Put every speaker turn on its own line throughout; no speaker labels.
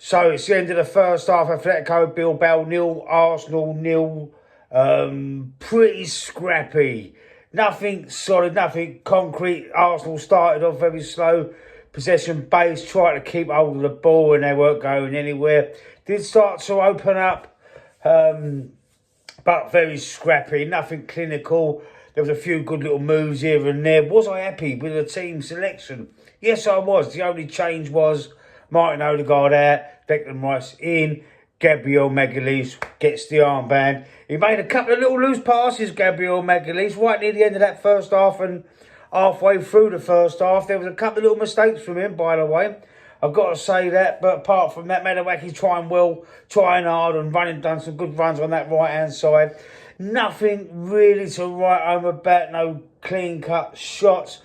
So it's the end of the first half. Atletico Bilbao 0, Arsenal 0. Pretty scrappy. Nothing solid, nothing concrete. Arsenal started off very slow. Possession based, tried to keep hold of the ball and they weren't going anywhere. Did start to open up, but very scrappy. Nothing clinical. There was a few good little moves here and there. Was I happy with the team selection? Yes, I was. The only change was Martin Odegaard out, Declan Rice in, Gabriel Magalhaes gets the armband. He made a couple of little loose passes, Gabriel Magalhaes, right near the end of that first half and halfway through the first half. There was a couple of little mistakes from him, by the way. I've got to say that, but apart from that, Madawaki's trying well, trying hard and done some good runs on that right-hand side. Nothing really to write home about, no clean-cut shots.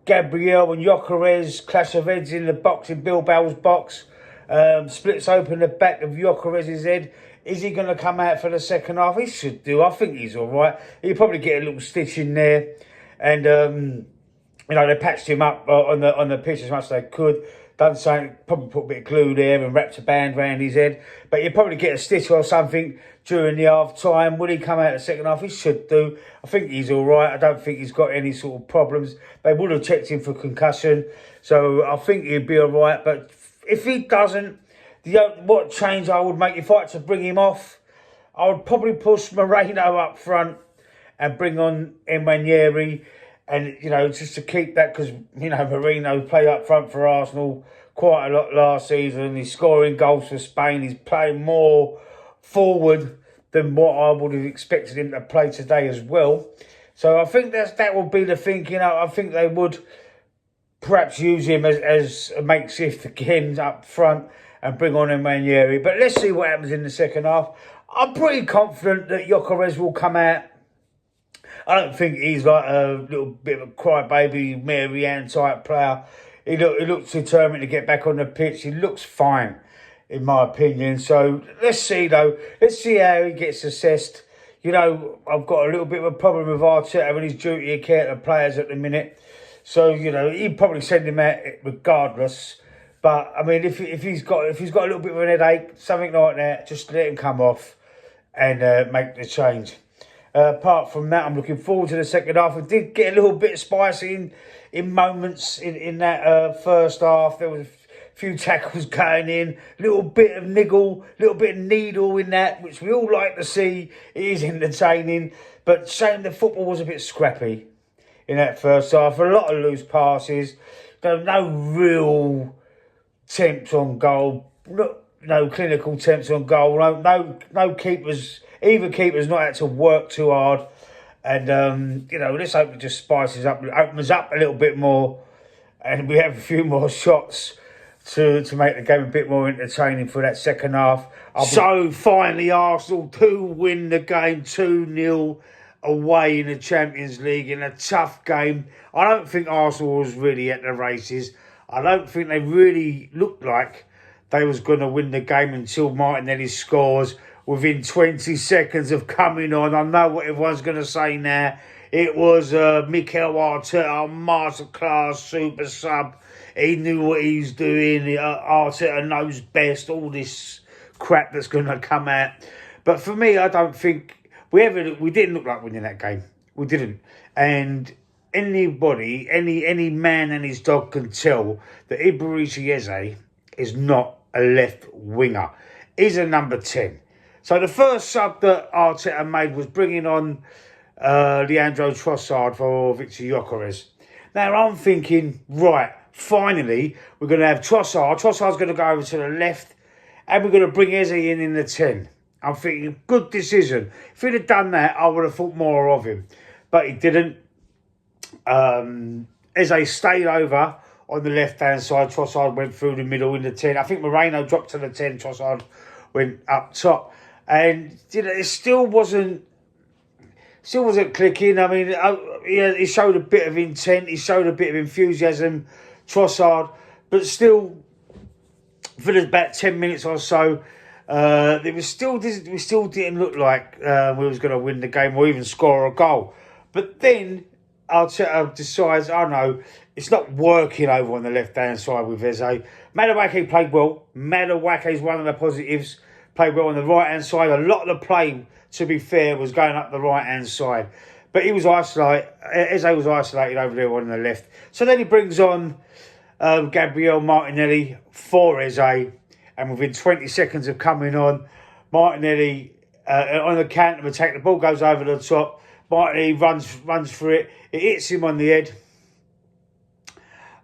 Gabriel and Gyökeres clash of heads in the box, in Bilbao's box. Splits open the back of Gyökeres' head. Is he going to come out for the second half? He should do. I think he's all right. He'll probably get a little stitch in there. And, they patched him up on the pitch as much as they could. Done something, probably put a bit of glue there and wrapped a band around his head. But he'll probably get a stitch or something during the half time. Will he come out the second half? He should do. I think he's all right. I don't think he's got any sort of problems. They would have checked him for concussion. So I think he'd be all right. But if he doesn't, what change I would make if I had to bring him off, I would probably push Moreno up front and bring on Nwaneri. And, just to keep that, because, Moreno played up front for Arsenal quite a lot last season. He's scoring goals for Spain. He's playing more forward than what I would have expected him to play today as well. So I think that would be the thinking. I think they would perhaps use him as a makeshift again up front and bring on Nwaneri. But let's see what happens in the second half. I'm pretty confident that Gyökeres will come out. I don't think he's like a little bit of a crybaby, Mary Ann type player. He looks determined to get back on the pitch. He looks fine, in my opinion. So let's see, though. Let's see how he gets assessed. I've got a little bit of a problem with Arteta and his duty of care to players at the minute. So, he'd probably send him out regardless. But, I mean, if he's got a little bit of an headache, something like that, just let him come off and make the change. Apart from that, I'm looking forward to the second half. I did get a little bit spicy in moments in that first half. There was a few tackles going in, a little bit of niggle, a little bit of needle in that, which we all like to see. It is entertaining. But shame the football was a bit scrappy in that first half. A lot of loose passes. No real attempts on goal. No clinical attempts on goal. No keepers. Either keeper's not had to work too hard. And, let's hope it just spices up, opens up a little bit more. And we have a few more shots to make the game a bit more entertaining for that second half. So, finally, Arsenal do win the game 2-0 away in the Champions League in a tough game. I don't think Arsenal was really at the races. I don't think they really looked like they was going to win the game until Martinelli scores within 20 seconds of coming on. I know what everyone's going to say now. It was Mikel Arteta, masterclass super sub. He knew what he was doing. Arteta knows best. All this crap that's going to come out. But for me, I don't think we didn't look like winning that game. We didn't. And anybody, any man and his dog can tell that Ibrahimovic Eze is not a left winger. He's a number 10. So the first sub that Arteta made was bringing on Leandro Trossard for Victor Gyökeres. Now I'm thinking, right, finally we're going to have Trossard. Trossard's going to go over to the left and we're going to bring Eze in the 10. I'm thinking, good decision. If he'd have done that, I would have thought more of him. But he didn't. Eze stayed over on the left-hand side. Trossard went through the middle in the 10. I think Moreno dropped to the 10. Trossard went up top. And it still wasn't clicking. I mean, he showed a bit of intent. He showed a bit of enthusiasm, Trossard. But still, for about 10 minutes or so, we still didn't look like we was going to win the game or even score a goal. But then, Arteta decides, I know, it's not working over on the left-hand side with Eze. Madueke played well. Madueke is one of the positives. Played well on the right-hand side. A lot of the play, to be fair, was going up the right-hand side. But he was isolated. Eze was isolated over there on the left. So then he brings on Gabriel Martinelli for Eze. And within 20 seconds of coming on, Martinelli, on the counter attack, the ball goes over the top. Martinelli runs for it. It hits him on the head.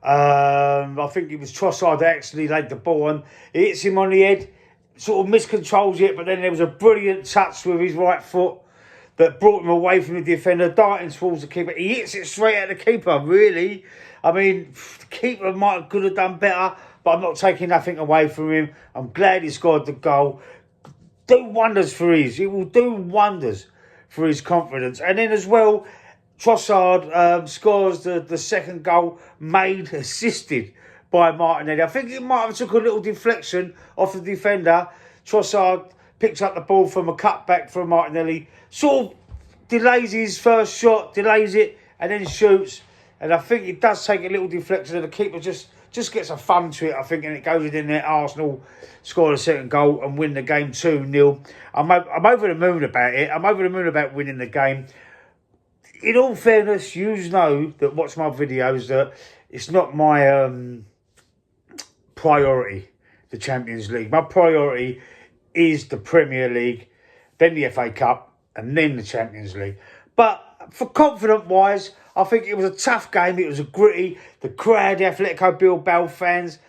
I think it was Trossard that actually laid the ball on. It hits him on the head. Sort of miscontrols it, but then there was a brilliant touch with his right foot that brought him away from the defender, darting towards the keeper. He hits it straight at the keeper, really. I mean, the keeper could have done better, but I'm not taking nothing away from him. I'm glad he scored the goal. Do wonders for his. It will do wonders for his confidence. And then as well, Trossard scores the second goal, assisted by Martinelli. I think it might have took a little deflection off the defender. Trossard picks up the ball from a cutback from Martinelli, sort of delays his first shot, delays it, and then shoots. And I think it does take a little deflection, and the keeper just gets a thumb to it, I think, and it goes in there. Arsenal score a second goal and win the game 2-0. I'm over the moon about it. I'm over the moon about winning the game. In all fairness, you know that watch my videos that it's not my priority, the Champions League. My priority is the Premier League, then the FA Cup, and then the Champions League. But for confidence-wise, I think it was a tough game. It was a gritty. The crowd, the Atletico Bilbao fans,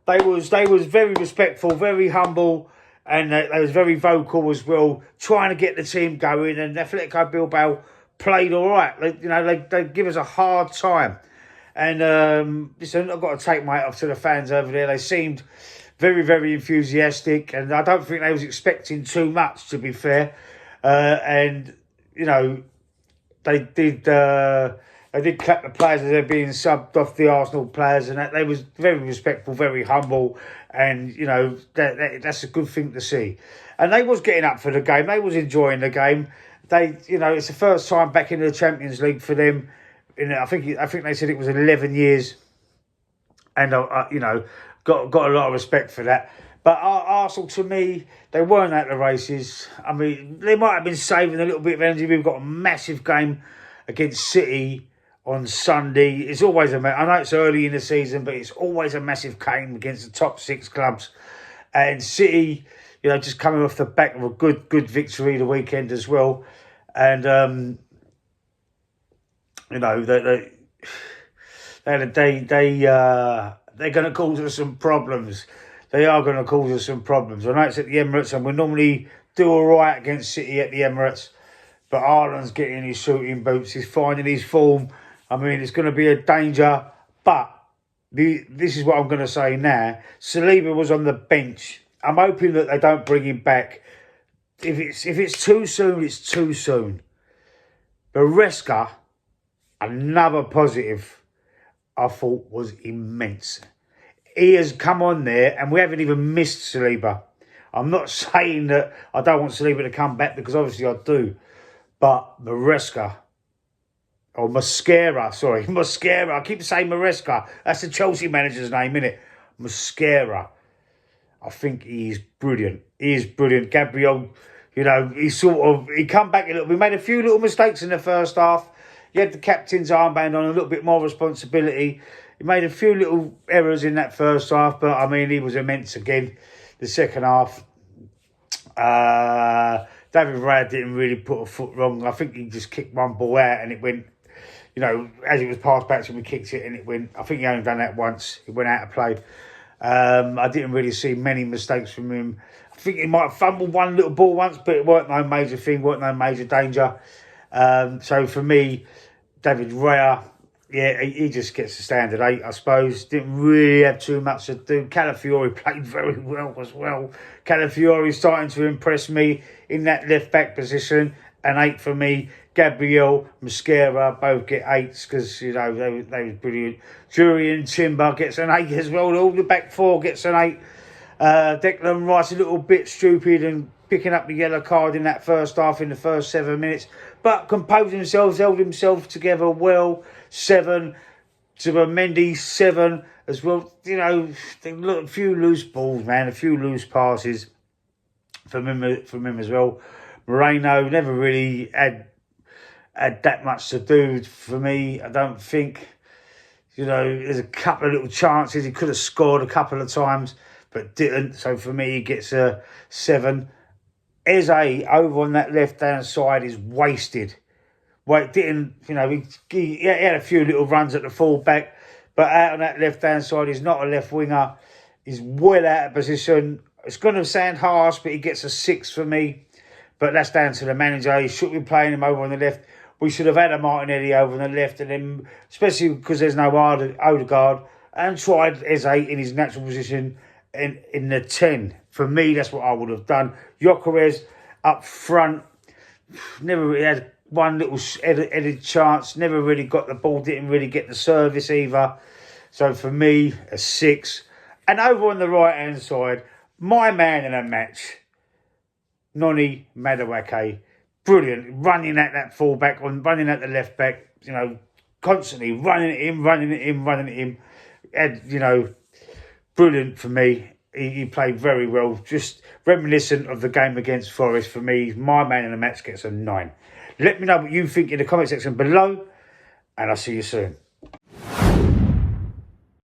they was very respectful, very humble, and they was very vocal as well, trying to get the team going. And Atletico Bilbao played all right. They give us a hard time. And listen, I've got to take my hat off to the fans over there. They seemed very, very enthusiastic, and I don't think they was expecting too much, to be fair. And you know, they did clap the players as they're being subbed off, the Arsenal players, and that they was very respectful, very humble, and you know that's a good thing to see. And they was getting up for the game. They was enjoying the game. It's the first time back in the Champions League for them. I think they said it was 11 years, and got a lot of respect for that. But Arsenal, to me, they weren't at the races. I mean, they might have been saving a little bit of energy. We've got a massive game against City on Sunday. It's always I know it's early in the season, but it's always a massive game against the top 6 clubs. And City, just coming off the back of a good victory the weekend as well. And they're going to cause us some problems. They are going to cause us some problems. I know it's at the Emirates, and we normally do all right against City at the Emirates. But Haaland's getting his shooting boots. He's finding his form. I mean, it's going to be a danger. But this is what I'm going to say now. Saliba was on the bench. I'm hoping that they don't bring him back. If it's too soon, it's too soon. Maresca, another positive, I thought was immense. He has come on there, and we haven't even missed Saliba. I'm not saying that I don't want Saliba to come back, because obviously I do. But Maresca, or Mosquera, I keep saying Maresca. That's the Chelsea manager's name, isn't it? Mosquera. I think he is brilliant. He is brilliant. Gabriel, he come back a little. We made a few little mistakes in the first half. He had the captain's armband on, a little bit more responsibility. He made a few little errors in that first half, but I mean, he was immense again. The second half, David Raya didn't really put a foot wrong. I think he just kicked one ball out and it went, as it was passed back to him, we kicked it and it went. I think he only done that once. It went out of play. I didn't really see many mistakes from him. I think he might have fumbled one little ball once, but it weren't no major thing, weren't no major danger. So for me, David Raya, he just gets the standard 8, I suppose. Didn't really have too much to do. Calafiori played very well as well. Calafiori starting to impress me in that left-back position. An 8 for me. Gabriel, Mosquera both get 8s because, they was brilliant. Jurriën Timber gets an 8 as well. All the back 4 gets an 8. Declan Rice a little bit stupid and picking up the yellow card in that first half, in the first 7 minutes. but composed themselves, held himself together well. 7. Mendy, 7 as well. You know, a few loose balls, man, a few loose passes from him as well. Moreno never really had that much to do for me. I don't think. You know, there's a couple of little chances. He could have scored a couple of times, but didn't. So for me, he gets a 7. Eze over on that left-hand side is wasted. Well, didn't, you know, he had a few little runs at the full-back, but out on that left-hand side, he's not a left winger. He's well out of position. It's going to sound harsh, but he gets a 6 for me. But that's down to the manager. He should be playing him over on the left. We should have had a Martinelli over on the left, and then, especially because there's no Odegaard, and tried Eze in his natural position in the 10. For me, that's what I would have done. Gyökeres up front, never really had one little headed chance, never really got the ball, didn't really get the service either. So for me, a 6. And over on the right-hand side, my man in the match, Noni Madueke. Brilliant, running at that full-back, running at the left-back, you know, constantly running it in. And, you know, brilliant for me. He played very well. Just reminiscent of the game against Forest for me. My man in the match gets a 9. Let me know what you think in the comment section below, and I'll see you soon.